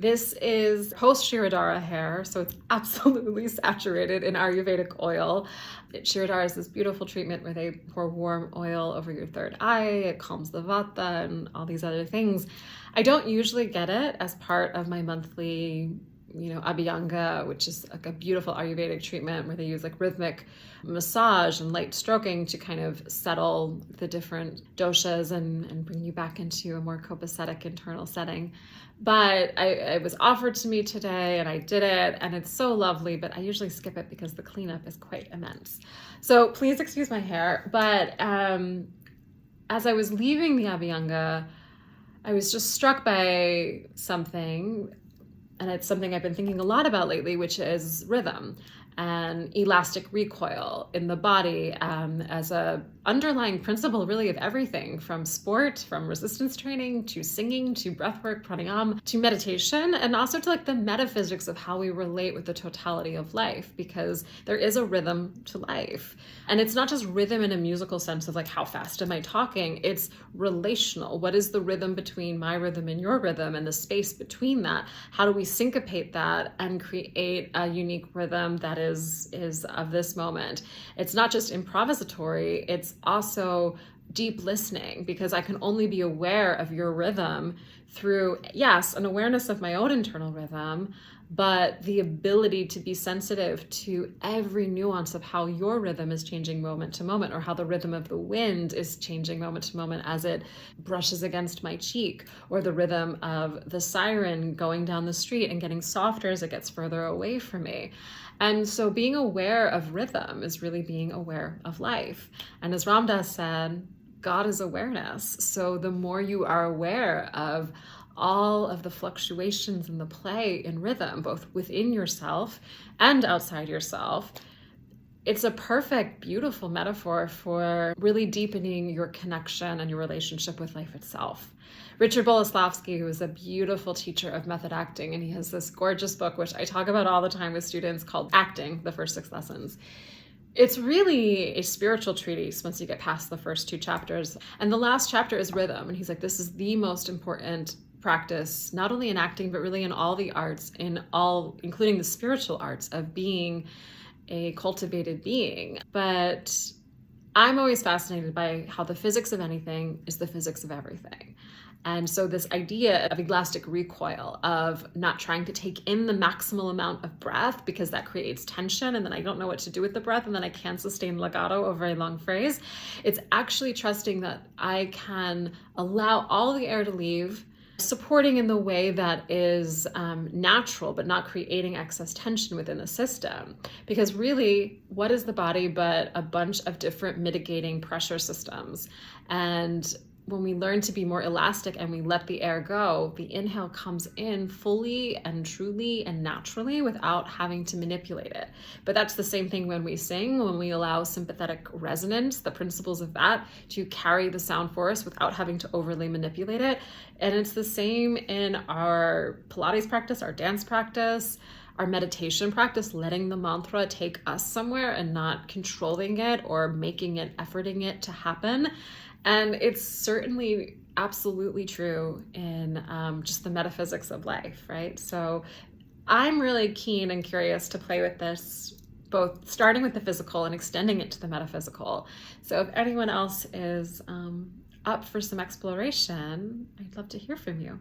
This is post shirodara hair, so it's absolutely saturated in Ayurvedic oil. Shirodara is this beautiful treatment where they pour warm oil over your third eye. It calms the vata and all these other things. I don't usually get it as part of my monthly abhyanga, which is like a beautiful Ayurvedic treatment where they use like rhythmic massage and light stroking to kind of settle the different doshas and bring you back into a more copacetic internal setting. But it was offered to me today and I did it, and it's so lovely, but I usually skip it because the cleanup is quite immense. So please excuse my hair. But as I was leaving the abhyanga, I was just struck by something. And it's something I've been thinking a lot about lately, which is rhythm and elastic recoil in the body as a underlying principle really of everything, from sport, from resistance training, to singing, to breathwork, pranayama, to meditation, and also to like the metaphysics of how we relate with the totality of life, because there is a rhythm to life. And it's not just rhythm in a musical sense of like, how fast am I talking? It's relational. What is the rhythm between my rhythm and your rhythm, and the space between that? How do we syncopate that and create a unique rhythm that is of this moment? It's not just improvisatory, it's also deep listening, because I can only be aware of your rhythm through, yes, an awareness of my own internal rhythm, but the ability to be sensitive to every nuance of how your rhythm is changing moment to moment, or how the rhythm of the wind is changing moment to moment as it brushes against my cheek, or the rhythm of the siren going down the street and getting softer as it gets further away from me. And so being aware of rhythm is really being aware of life. And as Ram Dass said, God is awareness. So the more you are aware of all of the fluctuations and the play in rhythm, both within yourself and outside yourself, it's a perfect, beautiful metaphor for really deepening your connection and your relationship with life itself. Richard Boleslavsky, who is a beautiful teacher of method acting, and he has this gorgeous book, which I talk about all the time with students, called Acting, the First 6 Lessons. It's really a spiritual treatise once you get past the first 2 chapters. And the last chapter is rhythm. And he's like, this is the most important practice, not only in acting, but really in all the arts, including the spiritual arts of being a cultivated being. But I'm always fascinated by how the physics of anything is the physics of everything. And so this idea of elastic recoil, of not trying to take in the maximal amount of breath because that creates tension, and then I don't know what to do with the breath, and then I can't sustain legato over a long phrase. It's actually trusting that I can allow all the air to leave, supporting in the way that is natural, but not creating excess tension within the system. Because really, what is the body but a bunch of different mitigating pressure systems? And when we learn to be more elastic and we let the air go, the inhale comes in fully and truly and naturally without having to manipulate it. But that's the same thing when we sing, when we allow sympathetic resonance, the principles of that, to carry the sound for us without having to overly manipulate it. And it's the same in our Pilates practice, our dance practice, our meditation practice, letting the mantra take us somewhere and not controlling it or making it, efforting it to happen. And it's certainly absolutely true in just the metaphysics of life, right? So I'm really keen and curious to play with this, both starting with the physical and extending it to the metaphysical. So if anyone else is up for some exploration, I'd love to hear from you.